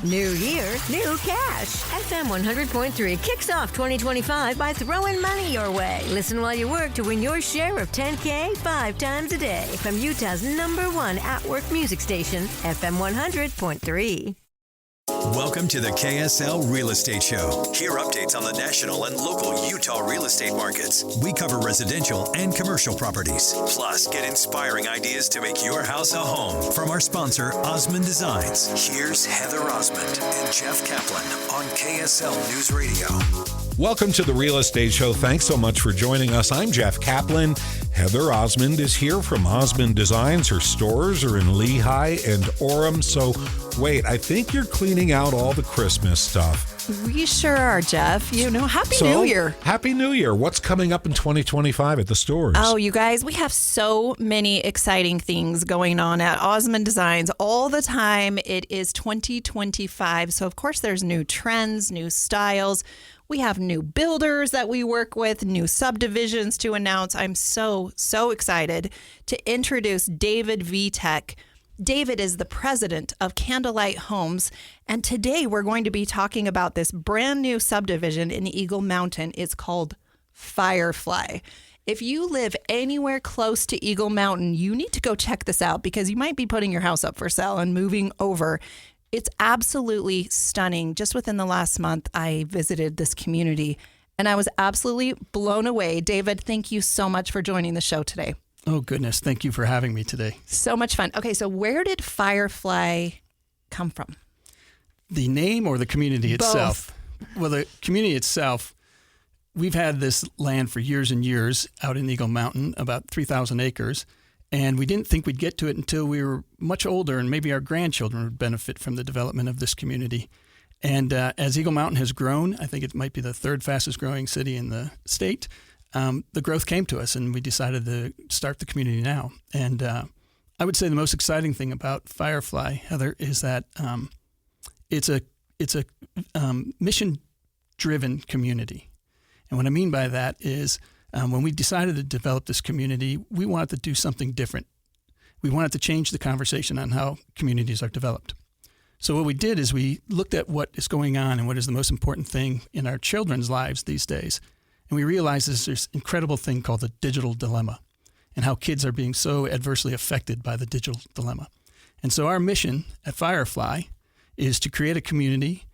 New year, new cash. FM 100.3 kicks off 2025 by throwing money your way. Listen while you work to win your share of $10K 5 times a day from Utah's #1 at-work music station, FM 100.3. Welcome to the KSL Real Estate Show. Hear updates on the national and local Utah real estate markets. We cover residential and commercial properties. Plus, get inspiring ideas to make your house a home from our sponsor, Osmond Designs. Here's Heather Osmond and Jeff Caplan on KSL News Radio. Welcome to the Real Estate Show. Thanks so much for joining us. I'm Jeff Caplan. Heather Osmond is here from Osmond Designs. Her stores are in Lehigh and Orem. So, wait, I think you're cleaning out all the Christmas stuff. We sure are, Jeff. Happy New Year. Happy New Year. What's coming up in 2025 at the stores? Oh, you guys, we have so many exciting things going on at Osmond Designs all the time. It is 2025. So, of course, there's new trends, new styles. We have new builders that we work with, new subdivisions to announce. I'm so excited to introduce David Vitek. David is the president of Candlelight Homes, and today we're going to be talking about this brand new subdivision in Eagle Mountain. It's called Firefly. If you live anywhere close to Eagle Mountain, you need to go check this out because you might be putting your house up for sale and moving over. It's absolutely stunning. Just within the last month, I visited this community, and I was absolutely blown away. David, thank you so much for joining the show today. Oh, goodness. Thank you for having me today. So much fun. Okay, so where did Firefly come from? The name or the community itself? Both. Well, the community itself, we've had this land for years and years out in Eagle Mountain, about 3,000 acres. And we didn't think we'd get to it until we were much older, and maybe our grandchildren would benefit from the development of this community. And as Eagle Mountain has grown, I think it might be the third fastest growing city in the state. The growth came to us, and we decided to start the community now. And I would say the most exciting thing about Firefly, Heather, is that it's a mission-driven community. And what I mean by that is when we decided to develop this community, we wanted to do something different. We wanted to change the conversation on how communities are developed. So what we did is we looked at what is going on and what is the most important thing in our children's lives these days. And we realized there's this incredible thing called the digital dilemma and how kids are being so adversely affected by the digital dilemma. And so our mission at Firefly is to create a community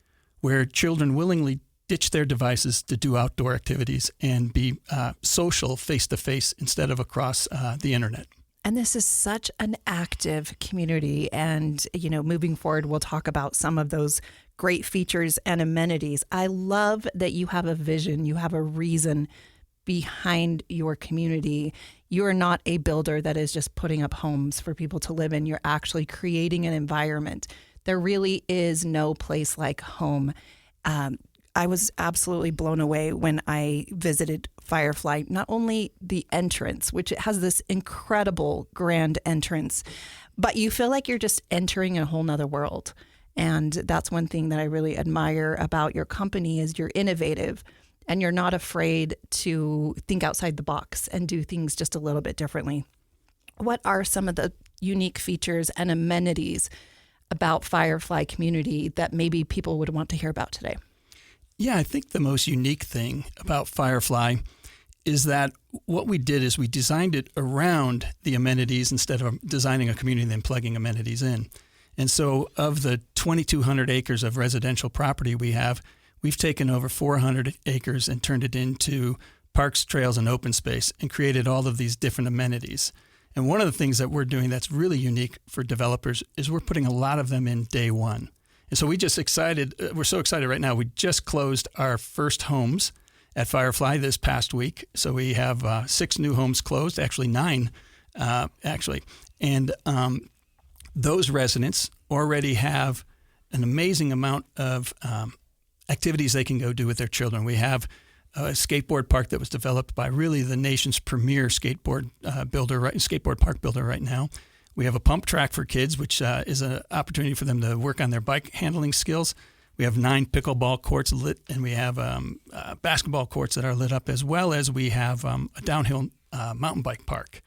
where children willingly ditch their devices to do outdoor activities and be social face-to-face instead of across the internet. And this is such an active community. And, moving forward, we'll talk about some of those great features and amenities. I love that you have a vision, you have a reason behind your community. You're not a builder that is just putting up homes for people to live in. You're actually creating an environment. There really is no place like home. I was absolutely blown away when I visited Firefly. Not only the entrance, which it has this incredible grand entrance, but you feel like you're just entering a whole nother world. And that's one thing that I really admire about your company is you're innovative and you're not afraid to think outside the box and do things just a little bit differently. What are some of the unique features and amenities about Firefly community that maybe people would want to hear about today? Yeah, I think the most unique thing about Firefly is that what we did is we designed it around the amenities instead of designing a community and then plugging amenities in. And so of the 2,200 acres of residential property we've taken over 400 acres and turned it into parks, trails, and open space and created all of these different amenities. And one of the things that we're doing that's really unique for developers is we're putting a lot of them in day one. And so we're so excited right now. We just closed our first homes at Firefly this past week. So we have 6 new homes closed, actually 9, actually. And those residents already have an amazing amount of activities they can go do with their children. We have a skateboard park that was developed by really the nation's premier skateboard park builder right now. We have a pump track for kids, which is an opportunity for them to work on their bike handling skills. We have 9 pickleball courts lit, and we have basketball courts that are lit up, as well as we have a downhill mountain bike park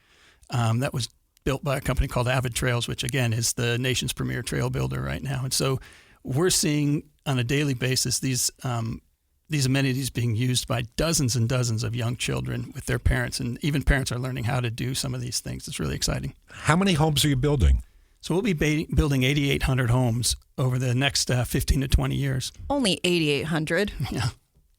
that was built by a company called Avid Trails, which, again, is the nation's premier trail builder right now. And so we're seeing on a daily basis these amenities being used by dozens and dozens of young children with their parents, and even parents are learning how to do some of these things. It's really exciting. How many homes are you building? So we'll be building 8,800 homes over the next 15 to 20 years. Only 8,800. Yeah.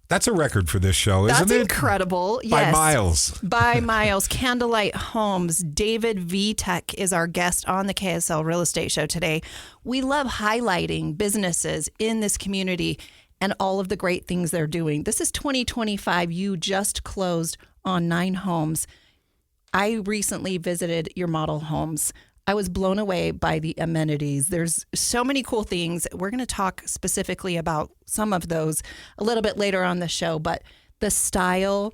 That's a record for this show, isn't it? That's incredible. By Yes. miles. By miles. Candlelight Homes. David Vitek is our guest on the KSL Real Estate Show today. We love highlighting businesses in this community and all of the great things they're doing. This is 2025. You just closed on 9 homes. I recently visited your model homes. I was blown away by the amenities. There's so many cool things. We're going to talk specifically about some of those a little bit later on the show, but the style,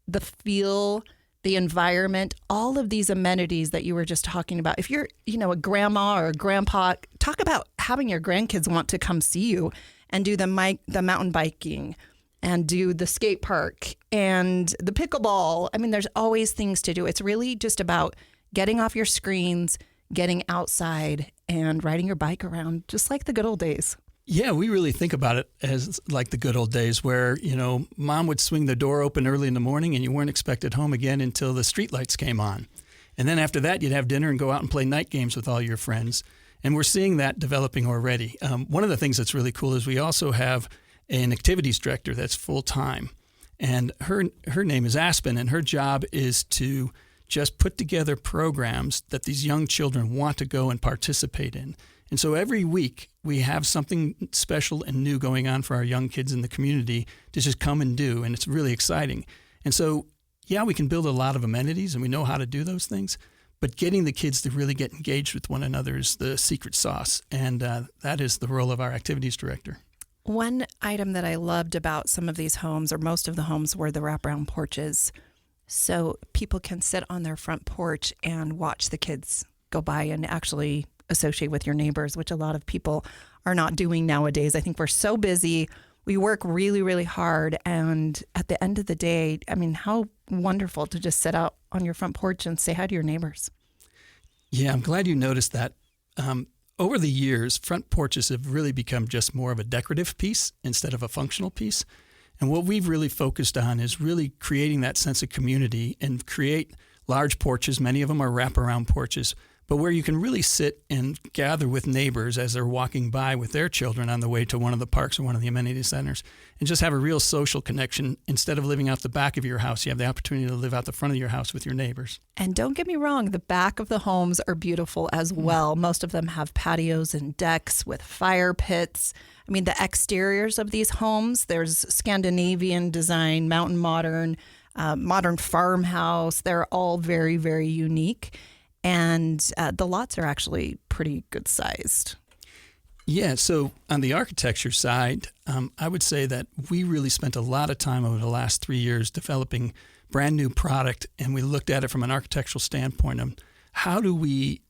the feel, the environment, all of these amenities that you were just talking about. If you're, a grandma or a grandpa, talk about having your grandkids want to come see you and do the mountain biking and do the skate park and the pickleball. I mean, there's always things to do. It's really just about getting off your screens, getting outside and riding your bike around, just like the good old days. Yeah, we really think about it as like the good old days where, mom would swing the door open early in the morning and you weren't expected home again until the streetlights came on. And then after that, you'd have dinner and go out and play night games with all your friends. And we're seeing that developing already. One of the things that's really cool is we also have an activities director that's full-time. And her name is Aspen, and her job is to just put together programs that these young children want to go and participate in. And so every week we have something special and new going on for our young kids in the community to just come and do, and it's really exciting. And so, yeah, we can build a lot of amenities and we know how to do those things, but getting the kids to really get engaged with one another is the secret sauce, and that is the role of our activities director. One item that I loved about some of these homes, or most of the homes, were the wraparound porches. So people can sit on their front porch and watch the kids go by and actually associate with your neighbors, which a lot of people are not doing nowadays. I think we're so busy. We work really, really hard. And at the end of the day, I mean, how wonderful to just sit out on your front porch and say hi to your neighbors. Yeah, I'm glad you noticed that. Over the years, front porches have really become just more of a decorative piece instead of a functional piece. And what we've really focused on is really creating that sense of community and create large porches. Many of them are wraparound porches, but where you can really sit and gather with neighbors as they're walking by with their children on the way to one of the parks or one of the amenity centers and just have a real social connection. Instead of living out the back of your house, you have the opportunity to live out the front of your house with your neighbors. And don't get me wrong, the back of the homes are beautiful as well. Most of them have patios and decks with fire pits. I mean, the exteriors of these homes, there's Scandinavian design, mountain modern, modern farmhouse. They're all very, very unique. And the lots are actually pretty good sized. Yeah, so on the architecture side, I would say that we really spent a lot of time over the last 3 years developing brand new product, and we looked at it from an architectural standpoint of how do we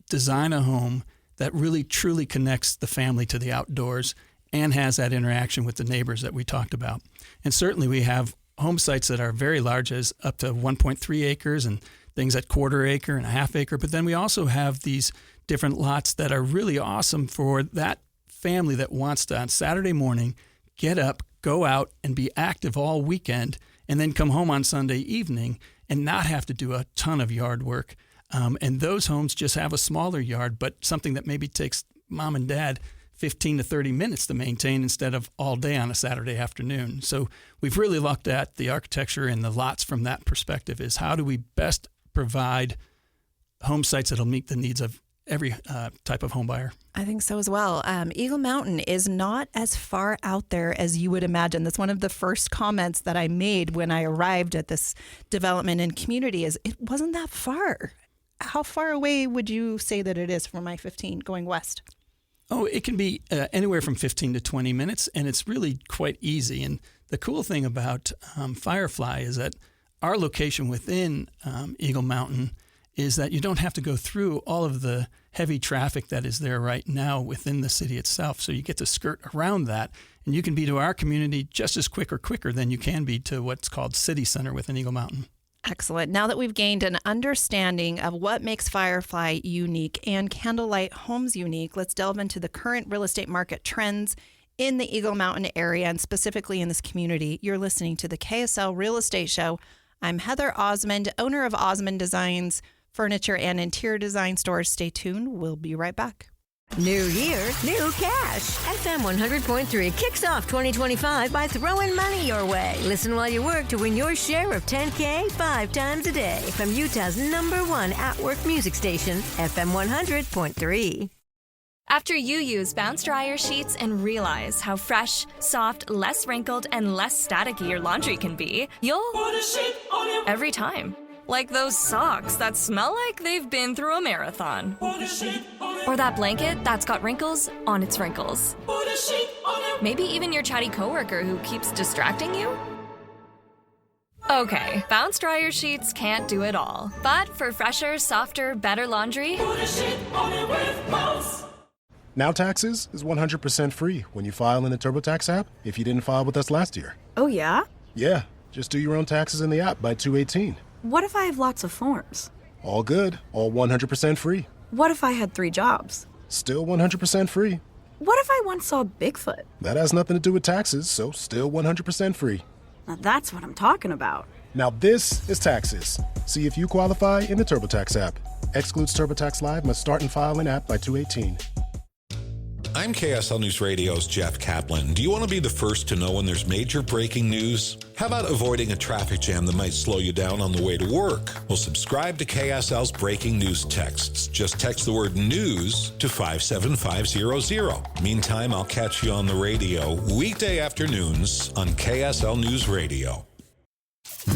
design a home that really truly connects the family to the outdoors and has that interaction with the neighbors that we talked about. And certainly we have home sites that are very large, as up to 1.3 acres and things at quarter acre and a half acre. But then we also have these different lots that are really awesome for that family that wants to, on Saturday morning, get up, go out and be active all weekend, and then come home on Sunday evening and not have to do a ton of yard work. And those homes just have a smaller yard, but something that maybe takes mom and dad 15 to 30 minutes to maintain instead of all day on a Saturday afternoon. So we've really looked at the architecture and the lots from that perspective, is how do we best provide home sites that'll meet the needs of every type of home buyer. I think so as well. Eagle Mountain is not as far out there as you would imagine. That's one of the first comments that I made when I arrived at this development and community, is it wasn't that far. How far away would you say that it is from I-15 going west? Oh, it can be anywhere from 15 to 20 minutes, and it's really quite easy. And the cool thing about Firefly is that our location within Eagle Mountain is that you don't have to go through all of the heavy traffic that is there right now within the city itself. So you get to skirt around that, and you can be to our community just as quicker than you can be to what's called City Center within Eagle Mountain. Excellent. Now that we've gained an understanding of what makes Firefly unique and Candlelight Homes unique, let's delve into the current real estate market trends in the Eagle Mountain area and specifically in this community. You're listening to the KSL Real Estate Show. I'm Heather Osmond, owner of Osmond Designs, furniture and interior design stores. Stay tuned. We'll be right back. New year, new cash. FM 100.3 kicks off 2025 by throwing money your way. Listen while you work to win your share of $10K 5 times a day from Utah's #1 at-work music station, FM 100.3. After you use Bounce Dryer sheets and realize how fresh, soft, less wrinkled, and less staticky your laundry can be, you'll put a sheet on your every time. Like those socks that smell like they've been through a marathon. Or that blanket that's got wrinkles on its wrinkles. Maybe even your chatty coworker who keeps distracting you. Okay, Bounce Dryer sheets can't do it all. But for fresher, softer, better laundry, put a sheet on it with Bounce. Now Taxes is 100% free when you file in the TurboTax app if you didn't file with us last year. Oh, yeah? Yeah, just do your own taxes in the app by 2/18. What if I have lots of forms? All good, all 100% free. What if I had 3 jobs? Still 100% free. What if I once saw Bigfoot? That has nothing to do with taxes, so still 100% free. Now that's what I'm talking about. Now this is taxes. See if you qualify in the TurboTax app. Excludes TurboTax Live, must start and file in app by 2/18. I'm KSL News Radio's Jeff Caplan. Do you want to be the first to know when there's major breaking news? How about avoiding a traffic jam that might slow you down on the way to work? Well, subscribe to KSL's breaking news texts. Just text the word news to 57500. Meantime, I'll catch you on the radio weekday afternoons on KSL News Radio.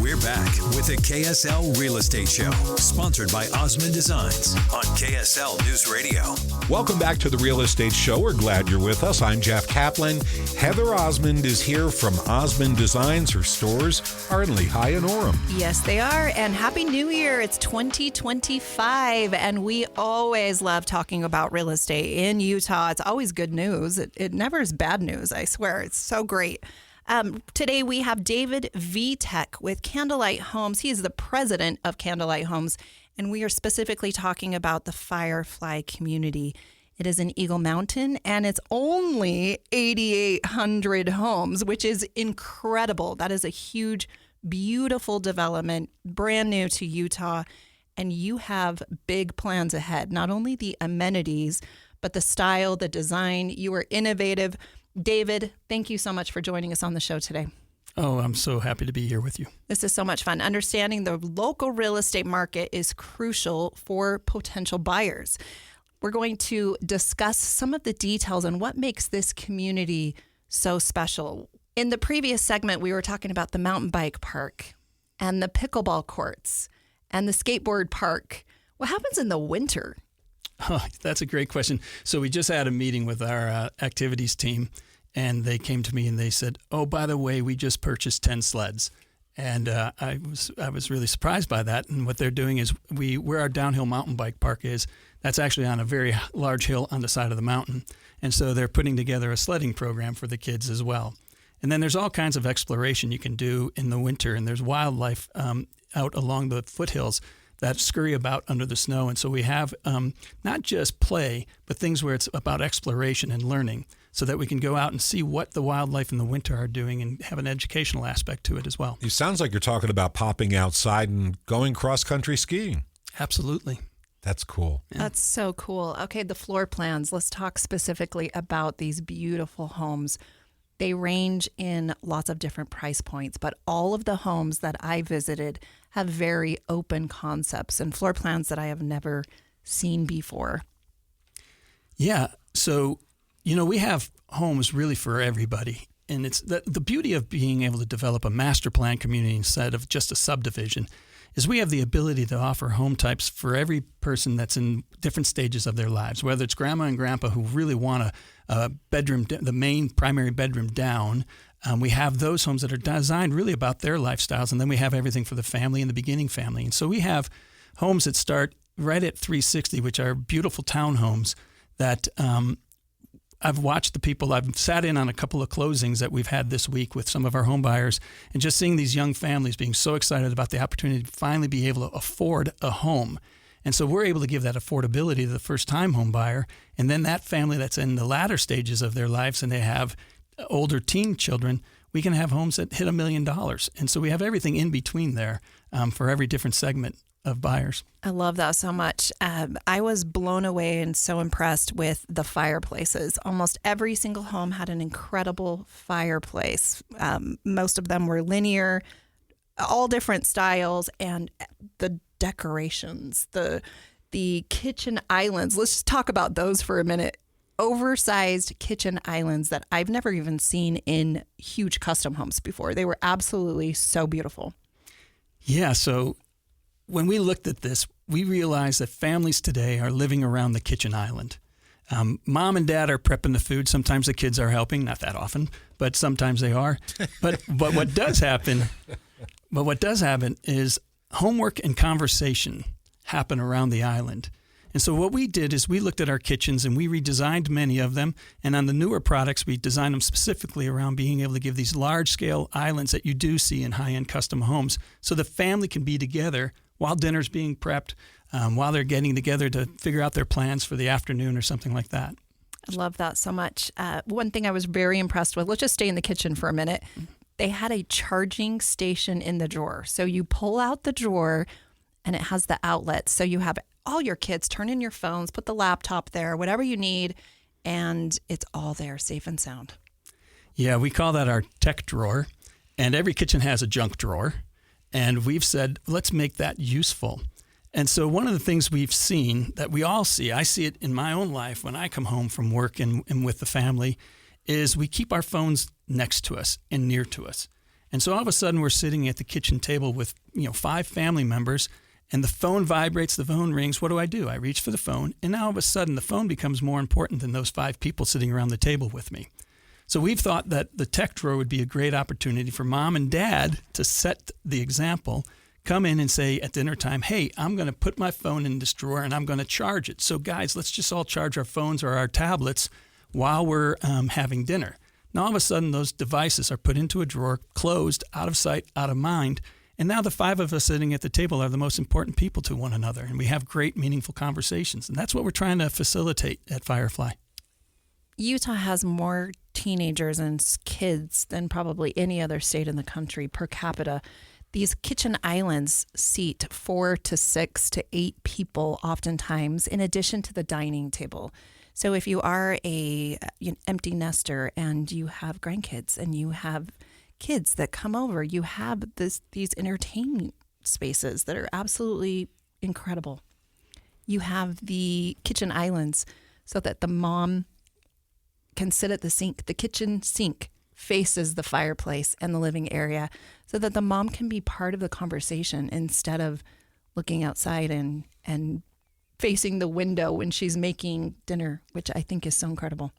We're back with the KSL Real Estate Show, sponsored by Osmond Designs on KSL News Radio. Welcome back to the Real Estate Show. We're glad you're with us. I'm Jeff Caplan. Heather Osmond is here from Osmond Designs. Her stores are in Lehigh and Orem. Yes, they are. And Happy New Year. It's 2025. And we always love talking about real estate in Utah. It's always good news. It never is bad news, I swear. It's so great. Today we have David Vitek with Candlelight Homes. He is the president of Candlelight Homes, and we are specifically talking about the Firefly community. It is in Eagle Mountain, and it's only 8,800 homes, which is incredible. That is a huge, beautiful development, brand new to Utah, and you have big plans ahead. Not only the amenities, but the style, the design. You are innovative. David, thank you so much for joining us on the show today. Oh, I'm so happy to be here with you. This is so much fun. Understanding the local real estate market is crucial for potential buyers. We're going to discuss some of the details on what makes this community so special. In the previous segment, we were talking about the mountain bike park and the pickleball courts and the skateboard park. What happens in the winter? Oh, that's a great question. So we just had a meeting with our activities team, and they came to me and they said, "Oh, by the way, we just purchased 10 sleds." And I was really surprised by that. And what they're doing is where our downhill mountain bike park is, that's actually on a very large hill on the side of the mountain. And so they're putting together a sledding program for the kids as well. And then there's all kinds of exploration you can do in the winter, and there's wildlife out along the foothills that scurry about under the snow. And so we have not just play, but things where it's about exploration and learning so that we can go out and see what the wildlife in the winter are doing and have an educational aspect to it as well. It sounds like you're talking about popping outside and going cross-country skiing. Absolutely. That's cool. Yeah. That's so cool. Okay, the floor plans. Let's talk specifically about these beautiful homes. They range in lots of different price points, but all of the homes that I visited have very open concepts and floor plans that I have never seen before. Yeah. So, we have homes really for everybody. And it's the beauty of being able to develop a master plan community instead of just a subdivision is we have the ability to offer home types for every person that's in different stages of their lives, whether it's grandma and grandpa who really want a bedroom, the main primary bedroom down. We have those homes that are designed really about their lifestyles, and then we have everything for the family and the beginning family. And so we have homes that start right at 360, which are beautiful townhomes that I've watched the people. I've sat in on a couple of closings that we've had this week with some of our home buyers, and just seeing these young families being so excited about the opportunity to finally be able to afford a home. And so we're able to give that affordability to the first-time home buyer, and then that family that's in the latter stages of their lives and they have older teen children, we can have homes that hit $1 million. And so we have everything in between there for every different segment of buyers. I love that so much. I was blown away and so impressed with the fireplaces. Almost every single home had an incredible fireplace. Most of them were linear, all different styles, and the decorations, the kitchen islands. Let's just talk about those for a minute. Oversized kitchen islands that I've never even seen in huge custom homes before. They were absolutely so beautiful. Yeah, so when we looked at this, we realized that families today are living around the kitchen island. Mom and dad are prepping the food. Sometimes the kids are helping, not that often, but sometimes they are. But what does happen is homework and conversation happen around the island. And so what we did is we looked at our kitchens and we redesigned many of them. And on the newer products, we designed them specifically around being able to give these large-scale islands that you do see in high-end custom homes so the family can be together while dinner's being prepped, while they're getting together to figure out their plans for the afternoon or something like that. I love that so much. One thing I was very impressed with, let's just stay in the kitchen for a minute. They had a charging station in the drawer. So you pull out the drawer and it has the outlet. So you have all your kids turn in your phones, put the laptop there, whatever you need, and it's all there, safe and sound. Yeah, we call that our tech drawer. And every kitchen has a junk drawer. And we've said, let's make that useful. And so one of the things we've seen that we all see, I see it in my own life when I come home from work and with the family, is we keep our phones next to us and near to us. And so all of a sudden we're sitting at the kitchen table with 5 family members, and the phone vibrates, the phone rings. What do? I reach for the phone, and now all of a sudden the phone becomes more important than those 5 people sitting around the table with me. So we've thought that the tech drawer would be a great opportunity for mom and dad to set the example, come in and say at dinner time, hey, I'm going to put my phone in this drawer and I'm going to charge it. So guys, let's just all charge our phones or our tablets while we're having dinner. Now all of a sudden those devices are put into a drawer, closed, out of sight, out of mind. And now the 5 of us sitting at the table are the most important people to one another, and we have great, meaningful conversations. And that's what we're trying to facilitate at Firefly. Utah has more teenagers and kids than probably any other state in the country per capita. These kitchen islands seat 4 to 6 to 8 people oftentimes, in addition to the dining table. So if you are an empty nester and you have grandkids and you have kids that come over, you have these entertainment spaces that are absolutely incredible. You have the kitchen islands so that the mom can sit at the sink. The kitchen sink faces the fireplace and the living area so that the mom can be part of the conversation instead of looking outside and facing the window when she's making dinner, which I think is so incredible.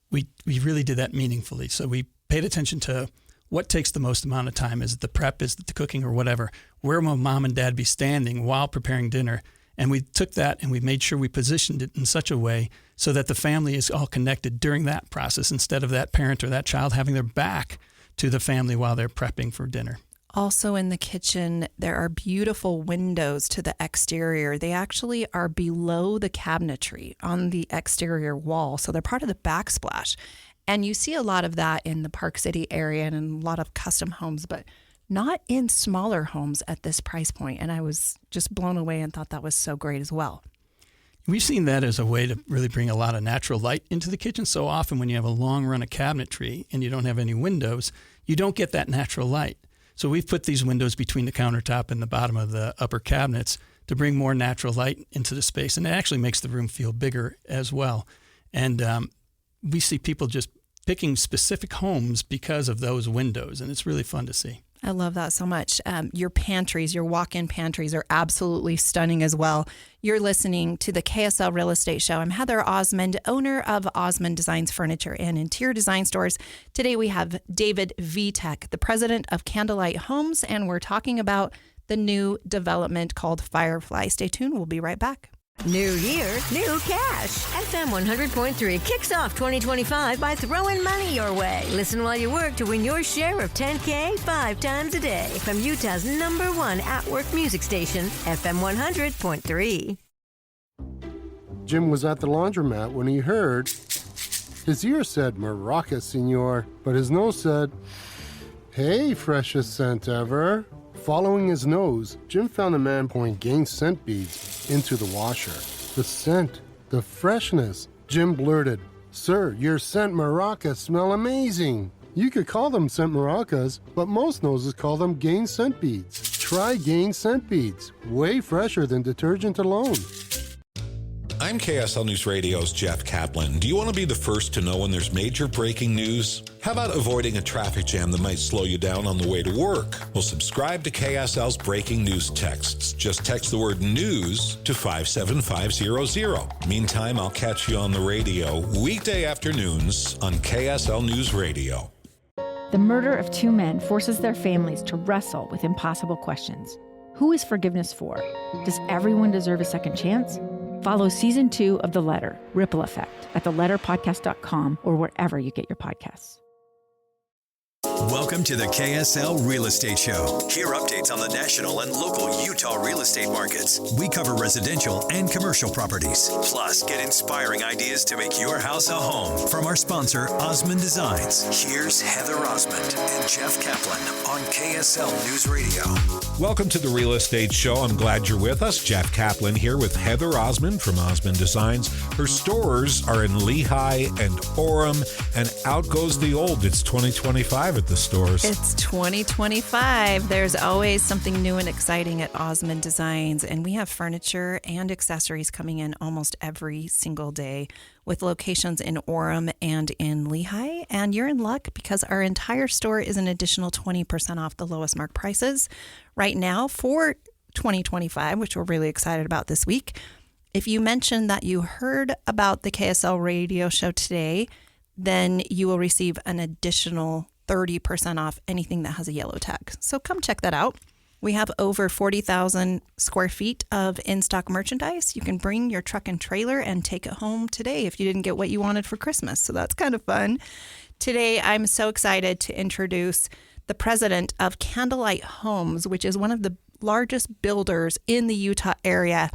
We really did that meaningfully. So we paid attention to what takes the most amount of time. Is it the prep? Is it the cooking or whatever? Where will mom and dad be standing while preparing dinner? And we took that and we made sure we positioned it in such a way so that the family is all connected during that process instead of that parent or that child having their back to the family while they're prepping for dinner. Also in the kitchen, there are beautiful windows to the exterior. They actually are below the cabinetry on the exterior wall. So they're part of the backsplash. And you see a lot of that in the Park City area and in a lot of custom homes, but not in smaller homes at this price point. And I was just blown away and thought that was so great as well. We've seen that as a way to really bring a lot of natural light into the kitchen. So often when you have a long run of cabinetry and you don't have any windows, you don't get that natural light. So we've put these windows between the countertop and the bottom of the upper cabinets to bring more natural light into the space. And it actually makes the room feel bigger as well. And we see people just picking specific homes because of those windows. And it's really fun to see. I love that so much. Your pantries, your walk-in pantries are absolutely stunning as well. You're listening to the KSL Real Estate Show. I'm Heather Osmond, owner of Osmond Designs Furniture and Interior Design Stores. Today we have David Vitek, the president of Candlelight Homes, and we're talking about the new development called Firefly. Stay tuned. We'll be right back. New year, new cash. FM 100.3 kicks off 2025 by throwing money your way. Listen while you work to win your share of $10K 5 times a day from Utah's #1 at-work music station, FM 100.3. Jim was at the laundromat when he heard. His ear said, "Maraca, senor," but his nose said, "Hey, freshest scent ever." Following his nose, Jim found a man pouring Gain scent beads into the washer. The scent, the freshness. Jim blurted, "Sir, your scent maracas smell amazing." You could call them scent maracas, but most noses call them Gain scent beads. Try Gain scent beads. Way fresher than detergent alone. I'm KSL News Radio's Jeff Caplan. Do you want to be the first to know when there's major breaking news? How about avoiding a traffic jam that might slow you down on the way to work? Well, subscribe to KSL's breaking news texts. Just text the word news to 57500. Meantime, I'll catch you on the radio weekday afternoons on KSL News Radio. The murder of 2 men forces their families to wrestle with impossible questions. Who is forgiveness for? Does everyone deserve a second chance? Follow Season 2 of The Letter, Ripple Effect, at theletterpodcast.com or wherever you get your podcasts. Welcome to the KSL Real Estate Show. Hear updates on the national and local Utah real estate markets. We cover residential and commercial properties. Plus, get inspiring ideas to make your house a home from our sponsor, Osmond Designs. Here's Heather Osmond and Jeff Caplan on KSL News Radio. Welcome to the Real Estate Show. I'm glad you're with us. Jeff Caplan here with Heather Osmond from Osmond Designs. Her stores are in Lehigh and Orem, and out goes the old. It's 2025 at the stores. It's 2025. There's always something new and exciting at Osmond Designs, and we have furniture and accessories coming in almost every single day with locations in Orem and in Lehigh. And you're in luck because our entire store is an additional 20% off the lowest mark prices right now for 2025, which we're really excited about this week. If you mention that you heard about the KSL radio show today, then you will receive an additional 30% off anything that has a yellow tag. So come check that out. We have over 40,000 square feet of in-stock merchandise. You can bring your truck and trailer and take it home today if you didn't get what you wanted for Christmas. So that's kind of fun. Today, I'm so excited to introduce the president of Candlelight Homes, which is one of the largest builders in the Utah area,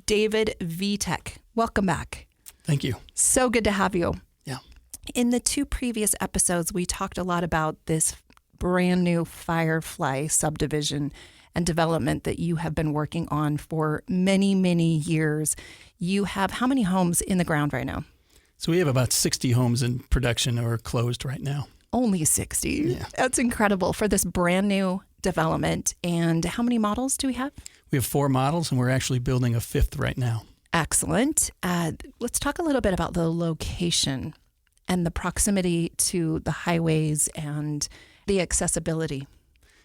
David Vitek. Welcome back. Thank you. So good to have you. Yeah. In the 2 previous episodes, we talked a lot about this brand new Firefly subdivision and development that you have been working on for many, many years. You have how many homes in the ground right now? So we have about 60 homes in production or closed right now. Only 60? Yeah. That's incredible for this brand new development. And how many models do we have? We have 4 models, and we're actually building a 5th right now. Excellent. Let's talk a little bit about the location and the proximity to the highways and the accessibility.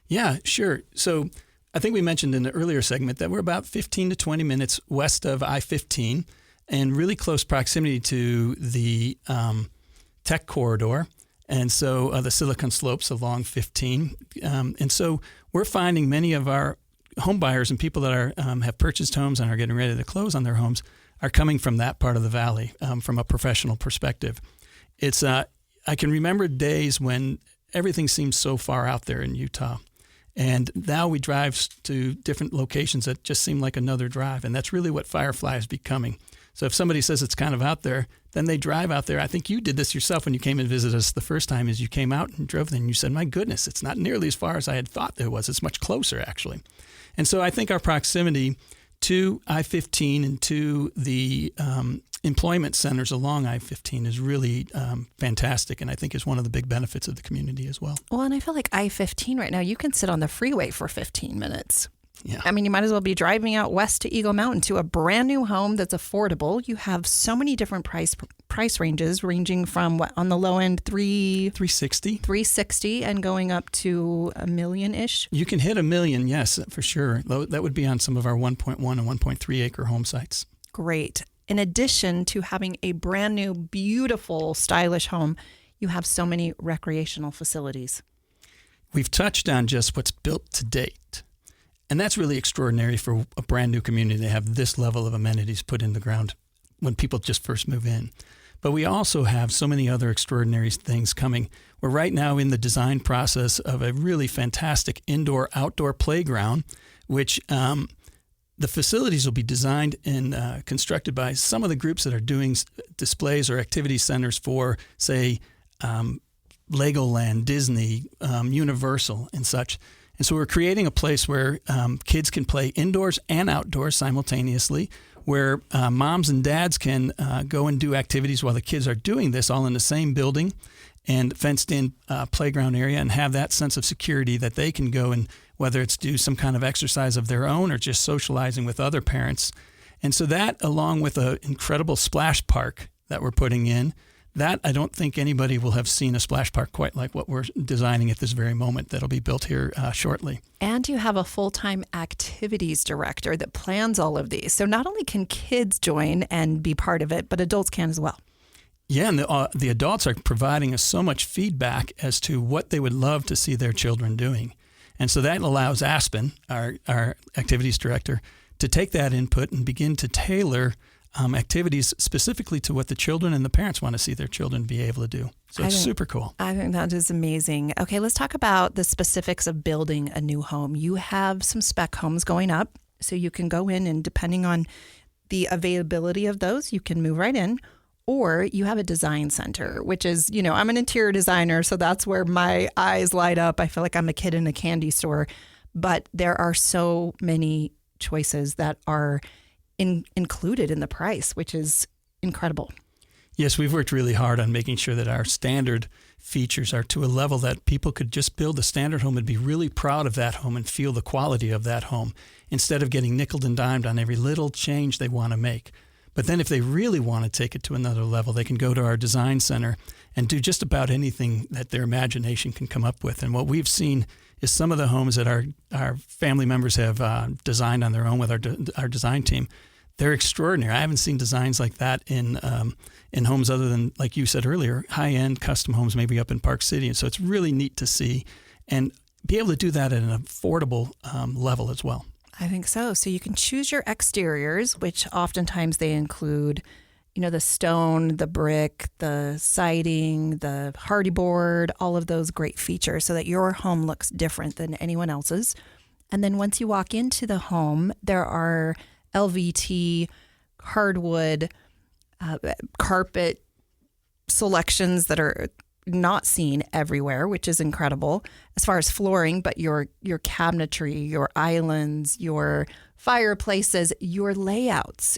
Yeah, sure. So I think we mentioned in the earlier segment that we're about 15 to 20 minutes west of I-15 and really close proximity to the tech corridor. And so the Silicon Slopes along 15. And so we're finding many of our home buyers and people that are have purchased homes and are getting ready to close on their homes are coming from that part of the valley from a professional perspective. It's I can remember days when everything seems so far out there in Utah. And now we drive to different locations that just seem like another drive. And that's really what Firefly is becoming. So if somebody says it's kind of out there, then they drive out there. I think you did this yourself when you came and visited us the first time, is you came out and drove there and you said, my goodness, it's not nearly as far as I had thought there was. It's much closer, actually. And so I think our proximity to I-15 and to the employment centers along I-15 is really fantastic, and I think is one of the big benefits of the community as well. Well, and I feel like I-15 right now, you can sit on the freeway for 15 minutes. Yeah. I mean, you might as well be driving out west to Eagle Mountain to a brand new home that's affordable. You have so many different price ranges, ranging from what on the low end, $360 and going up to $1 million-ish. You can hit $1 million, yes, for sure. That would be on some of our 1.1 and 1.3 acre home sites. Great. In addition to having a brand new, beautiful, stylish home, you have so many recreational facilities. We've touched on just what's built to date. And that's really extraordinary for a brand new community to have this level of amenities put in the ground when people just first move in. But we also have so many other extraordinary things coming. We're right now in the design process of a really fantastic indoor-outdoor playground, which the facilities will be designed and constructed by some of the groups that are doing displays or activity centers for, say, Legoland, Disney, Universal, and such. And so we're creating a place where kids can play indoors and outdoors simultaneously, where moms and dads can go and do activities while the kids are doing this, all in the same building and fenced-in playground area, and have that sense of security that they can go and, whether it's do some kind of exercise of their own or just socializing with other parents. And so that, along with an incredible splash park that we're putting in, that I don't think anybody will have seen a splash park quite like what we're designing at this very moment that'll be built here shortly. And you have a full-time activities director that plans all of these. So not only can kids join and be part of it, but adults can as well. Yeah, and the adults are providing us so much feedback as to what they would love to see their children doing. And so that allows Aspen, our activities director, to take that input and begin to tailor activities specifically to what the children and the parents want to see their children be able to do. So it's super cool. I think that is amazing. Okay, let's talk about the specifics of building a new home. You have some spec homes going up, so you can go in and depending on the availability of those, you can move right in. Or you have a design center, which is, I'm an interior designer, so that's where my eyes light up. I feel like I'm a kid in a candy store. But there are so many choices that are included in the price, which is incredible. Yes, we've worked really hard on making sure that our standard features are to a level that people could just build a standard home and be really proud of that home and feel the quality of that home, instead of getting nickeled and dimed on every little change they want to make. But then if they really want to take it to another level, they can go to our design center and do just about anything that their imagination can come up with. And what we've seen is some of the homes that our family members have designed on their own with our design team. They're extraordinary. I haven't seen designs like that in homes other than, like you said earlier, high-end custom homes maybe up in Park City. And so it's really neat to see and be able to do that at an affordable level as well. I think so. So you can choose your exteriors, which oftentimes they include, the stone, the brick, the siding, the hardy board, all of those great features so that your home looks different than anyone else's. And then once you walk into the home, there are LVT, hardwood, carpet selections that are not seen everywhere, which is incredible as far as flooring, but your cabinetry, your islands, your fireplaces, your layouts.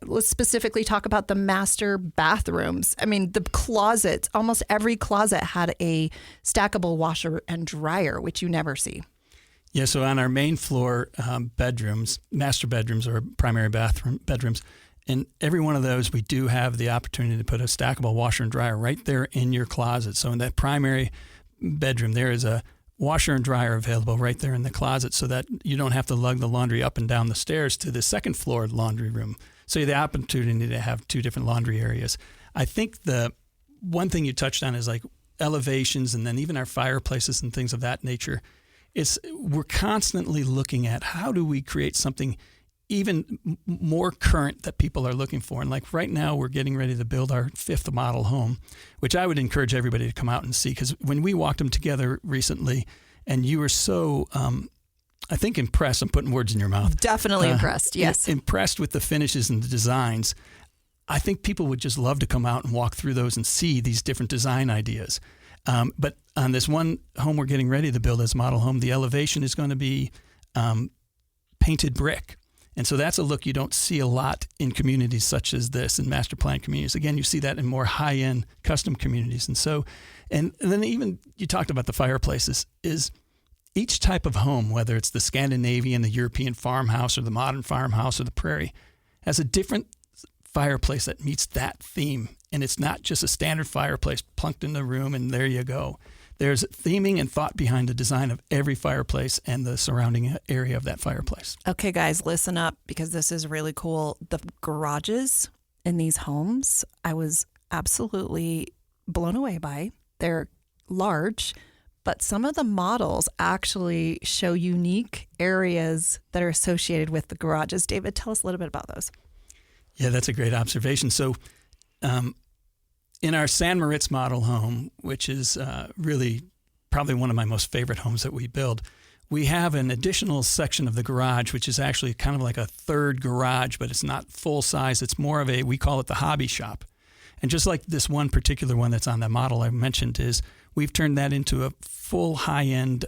Let's specifically talk about the master bathrooms. I mean, the closets, almost every closet had a stackable washer and dryer, which you never see. Yeah, so on our main floor bedrooms, master bedrooms or primary bathroom bedrooms, in every one of those, we do have the opportunity to put a stackable washer and dryer right there in your closet. So in that primary bedroom, there is a washer and dryer available right there in the closet so that you don't have to lug the laundry up and down the stairs to the second floor laundry room. So you have the opportunity to have two different laundry areas. I think the one thing you touched on is like elevations and then even our fireplaces and things of that nature. We're constantly looking at how do we create something even more current that people are looking for. And like right now, we're getting ready to build our 5th model home, which I would encourage everybody to come out and see. Because when we walked them together recently, and you were so, I think, impressed. I'm putting words in your mouth. Definitely impressed, yes. Impressed with the finishes and the designs. I think people would just love to come out and walk through those and see these different design ideas. But on this one home we're getting ready to build as model home, the elevation is going to be painted brick. And so that's a look you don't see a lot in communities such as this, in master plan communities. Again, you see that in more high-end custom communities. And so, and then even you talked about the fireplaces, is each type of home, whether it's the Scandinavian, the European farmhouse, or the modern farmhouse, or the prairie, has a different fireplace that meets that theme. And it's not just a standard fireplace plunked in the room and there you go. There's theming and thought behind the design of every fireplace and the surrounding area of that fireplace. Okay, guys, listen up because this is really cool. The garages in these homes, I was absolutely blown away by. They're large, but some of the models actually show unique areas that are associated with the garages. David, tell us a little bit about those. Yeah, that's a great observation. So in our San Moritz model home, which is really probably one of my most favorite homes that we build, we have an additional section of the garage, which is actually kind of like a third garage, but it's not full size. It's more of we call it the hobby shop. And just like this one particular one that's on the model I mentioned we've turned that into a full high-end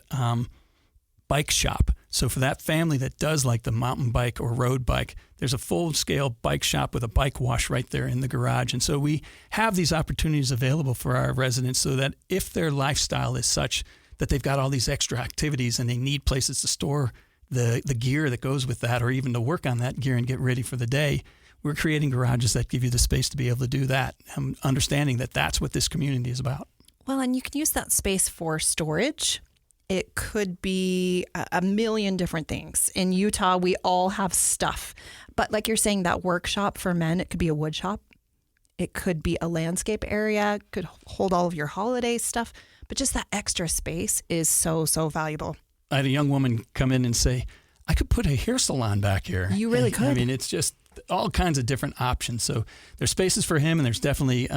bike shop. So for that family that does like the mountain bike or road bike, there's a full-scale bike shop with a bike wash right there in the garage. And so we have these opportunities available for our residents so that if their lifestyle is such that they've got all these extra activities and they need places to store the gear that goes with that, or even to work on that gear and get ready for the day, we're creating garages that give you the space to be able to do that, understanding that that's what this community is about. Well, and you can use that space for storage. It could be a million different things. In Utah, we all have stuff. But like you're saying, that workshop for men, it could be a wood shop. It could be a landscape area, could hold all of your holiday stuff. But just that extra space is so, so valuable. I had a young woman come in and say, I could put a hair salon back here. You really could. I mean, it's just all kinds of different options. So there's spaces for him, and there's definitely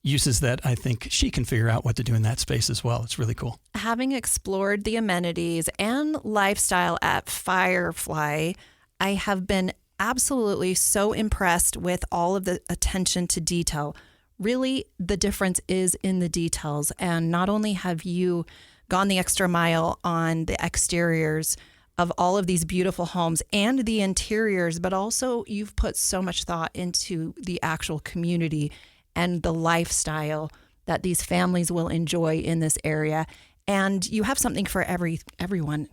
uses that I think she can figure out what to do in that space as well. It's really cool. Having explored the amenities and lifestyle at Firefly, I have been absolutely so impressed with all of the attention to detail. Really, the difference is in the details. And not only have you gone the extra mile on the exteriors of all of these beautiful homes and the interiors, but also you've put so much thought into the actual community and the lifestyle that these families will enjoy in this area. And you have something for everyone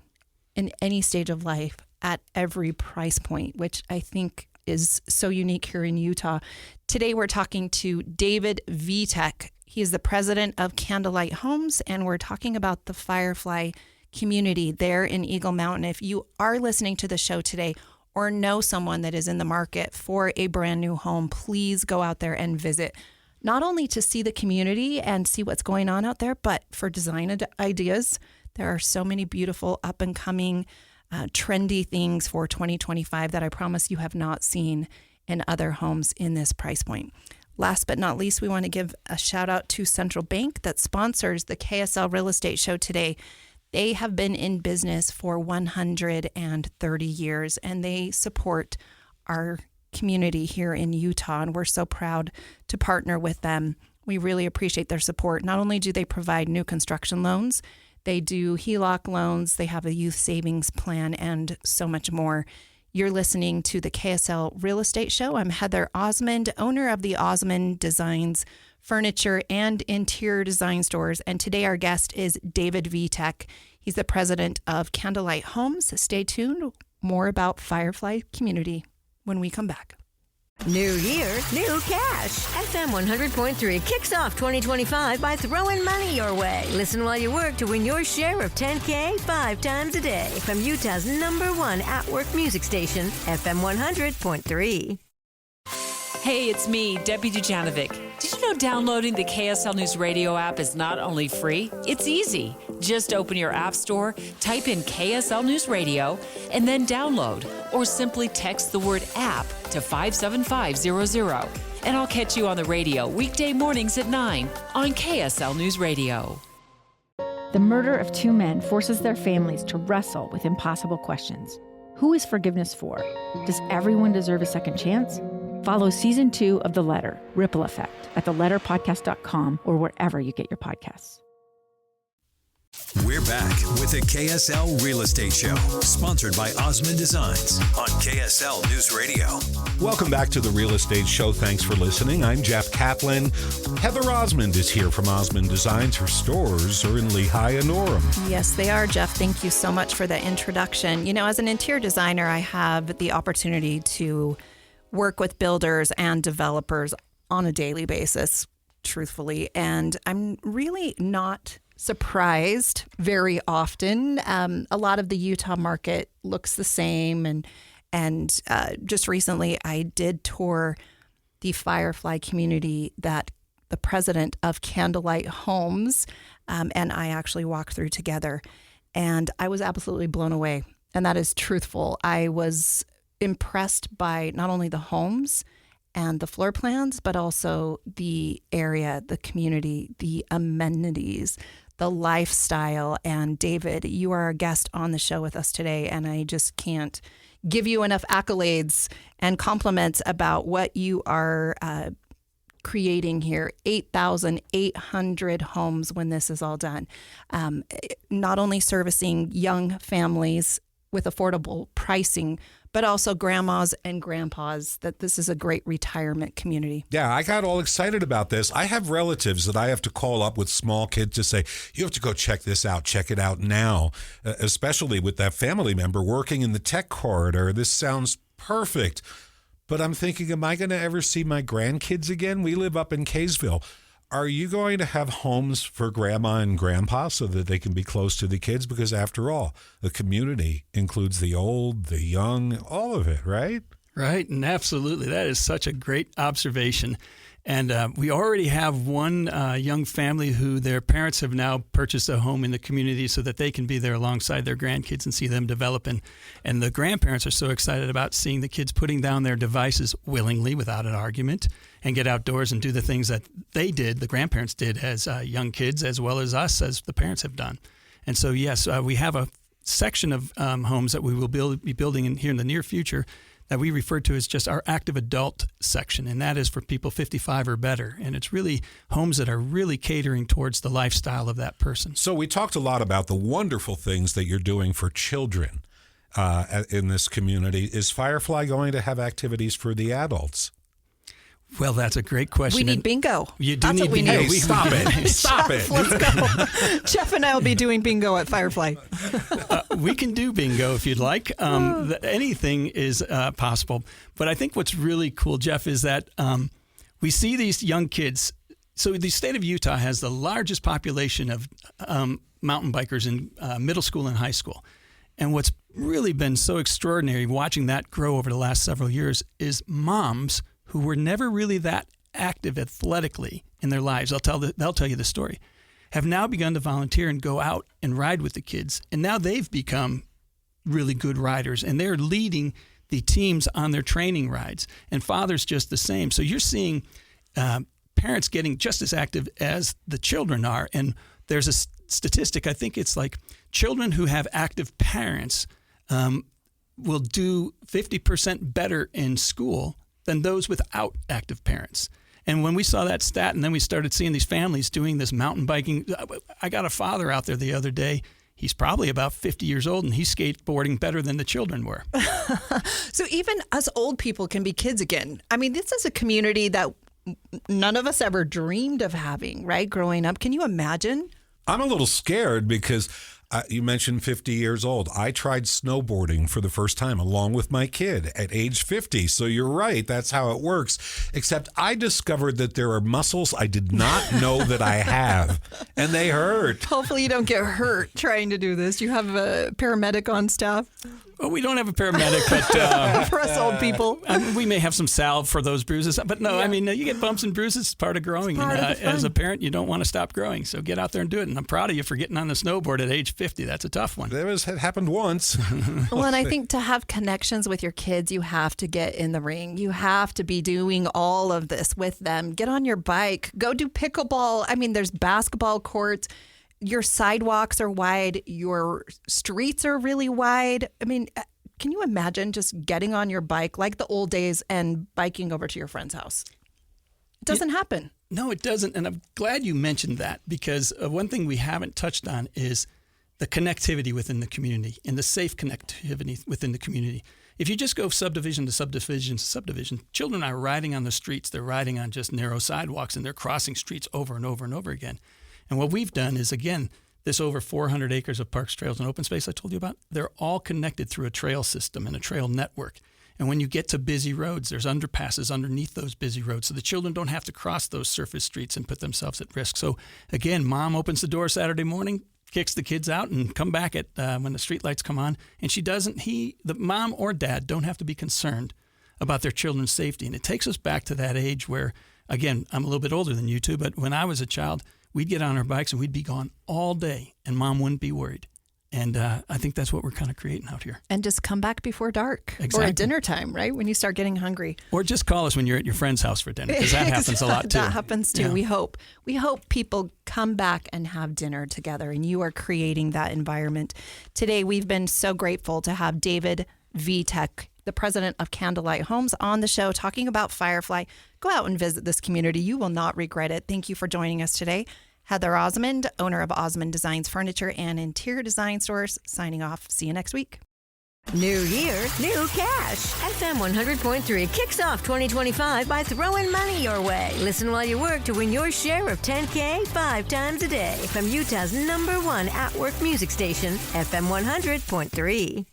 in any stage of life at every price point, which I think is so unique here in Utah. Today, we're talking to David Vitek. He is the president of Candlelight Homes, and we're talking about the Firefly community there in Eagle Mountain. If you are listening to the show today or know someone that is in the market for a brand new home, please go out there and visit, not only to see the community and see what's going on out there, but for design ideas. There are so many beautiful up and coming trendy things for 2025 that I promise you have not seen in other homes in this price point. Last but not least, we want to give a shout out to Central Bank that sponsors the KSL Real Estate Show today. They have been in business for 130 years, and they support our community here in Utah, and we're so proud to partner with them. We really appreciate their support. Not only do they provide new construction loans, they do HELOC loans, they have a youth savings plan, and so much more. You're listening to the KSL Real Estate Show. I'm Heather Osmond, owner of the Osmond Designs Furniture and Interior Design Stores. And today our guest is David Vitek. He's the president of Candlelight Homes. Stay tuned. More about Firefly Community when we come back. New year, new cash. FM 100.3 kicks off 2025 by throwing money your way. Listen while you work to win your share of $10K 5 times a day from Utah's #1 at-work music station, FM 100.3. Hey, it's me, Debbie Dujanovic. Did you know downloading the KSL News Radio app is not only free, it's easy. Just open your app store, type in KSL News Radio, and then download. Or simply text the word app to 57500. And I'll catch you on the radio weekday mornings at 9 on KSL News Radio. The murder of 2 men forces their families to wrestle with impossible questions. Who is forgiveness for? Does everyone deserve a second chance? Follow Season 2 of The Letter, Ripple Effect, at theletterpodcast.com or wherever you get your podcasts. We're back with the KSL Real Estate Show, sponsored by Osmond Designs on KSL News Radio. Welcome back to the Real Estate Show. Thanks for listening. I'm Jeff Caplan. Heather Osmond is here from Osmond Designs. Her stores are in Lehigh and Orem. Yes, they are, Jeff. Thank you so much for that introduction. You know, as an interior designer, I have the opportunity to work with builders and developers on a daily basis, truthfully, and I'm really not surprised very often. A lot of the Utah market looks the same, and just recently I did tour the Firefly community that the president of Candlelight Homes and I actually walked through together. And I was absolutely blown away. And that is truthful. I was impressed by not only the homes and the floor plans, but also the area, the community, the amenities, the lifestyle. And David, you are a guest on the show with us today, and I just can't give you enough accolades and compliments about what you are creating here. 8,800 homes when this is all done. Not only servicing young families with affordable pricing, but also grandmas and grandpas, that this is a great retirement community. Yeah, I got all excited about this. I have relatives that I have to call up with small kids to say, you have to go check this out, check it out now, especially with that family member working in the tech corridor. This sounds perfect. But I'm thinking, am I going to ever see my grandkids again? We live up in Kaysville. Are you going to have homes for grandma and grandpa so that they can be close to the kids? Because after all, the community includes the old, the young, all of it, right? Right, and absolutely. That is such a great observation. And we already have one young family who their parents have now purchased a home in the community so that they can be there alongside their grandkids and see them develop. And the grandparents are so excited about seeing the kids putting down their devices willingly without an argument and get outdoors and do the things that they did, the grandparents did as young kids, as well as us as the parents have done. And so, yes, we have a section of homes that we will be building in here in the near future that we refer to as just our active adult section, and that is for people 55 or better. And it's really homes that are really catering towards the lifestyle of that person. So we talked a lot about the wonderful things that you're doing for children in this community. Is Firefly going to have activities for the adults? Well, that's a great question. We need bingo. You do That's need what we bingo. need. Hey, stop it. Stop Jeff, it. let's go. Jeff and I will be doing bingo at Firefly. We can do bingo if you'd like. Anything is possible. But I think what's really cool, Jeff, is that we see these young kids. So the state of Utah has the largest population of mountain bikers in middle school and high school. And what's really been so extraordinary watching that grow over the last several years is moms who were never really that active athletically in their lives, they'll tell you the story, have now begun to volunteer and go out and ride with the kids. And now they've become really good riders, and they're leading the teams on their training rides. And fathers just the same. So you're seeing parents getting just as active as the children are. And there's a statistic, I think it's like children who have active parents will do 50% better in school than those without active parents. And when we saw that stat and then we started seeing these families doing this mountain biking, I got a father out there the other day. He's probably about 50 years old and he's skateboarding better than the children were. So even us old people can be kids again. I mean, this is a community that none of us ever dreamed of having, right? Growing up. Can you imagine? I'm a little scared because you mentioned 50 years old. I tried snowboarding for the first time along with my kid at age 50. So you're right. That's how it works. Except I discovered that there are muscles I did not know that I have, and they hurt. Hopefully you don't get hurt trying to do this. You have a paramedic on staff? Well, we don't have a paramedic, but for us old people, we may have some salve for those bruises. But no, I mean, you get bumps and bruises. It's part of growing. Part of the fun. As a parent, you don't want to stop growing. So get out there and do it. And I'm proud of you for getting on the snowboard at age 50. That's a tough one. It happened once. Well, and I think to have connections with your kids, you have to get in the ring. You have to be doing all of this with them. Get on your bike. Go do pickleball. I mean, there's basketball courts. Your sidewalks are wide. Your streets are really wide. I mean, can you imagine just getting on your bike like the old days and biking over to your friend's house? It doesn't happen. No, it doesn't. And I'm glad you mentioned that because one thing we haven't touched on is the connectivity within the community and the safe connectivity within the community. If you just go subdivision to subdivision to subdivision, children are riding on the streets. They're riding on just narrow sidewalks and they're crossing streets over and over and over again. And what we've done is, again, this over 400 acres of parks, trails, and open space I told you about, they're all connected through a trail system and a trail network. And when you get to busy roads, there's underpasses underneath those busy roads. So the children don't have to cross those surface streets and put themselves at risk. So, again, mom opens the door Saturday morning, kicks the kids out, and come back at when the street lights come on. And the mom or dad don't have to be concerned about their children's safety. And it takes us back to that age where, again, I'm a little bit older than you two, but when I was a child, we'd get on our bikes and we'd be gone all day, and Mom wouldn't be worried. And I think that's what we're kind of creating out here. And just come back before dark. Exactly. Or at dinner time, right? When you start getting hungry. Or just call us when you're at your friend's house for dinner, because that happens a lot too. That happens too. Yeah. We hope people come back and have dinner together, and you are creating that environment. Today, we've been so grateful to have David Vitek, the president of Candlelight Homes, on the show talking about Firefly. Go out and visit this community. You will not regret it. Thank you for joining us today. Heather Osmond, owner of Osmond Designs Furniture and Interior Design Stores, signing off. See you next week. New year, new cash. FM 100.3 kicks off 2025 by throwing money your way. Listen while you work to win your share of $10K 5 times a day from Utah's #1 at-work music station, FM 100.3.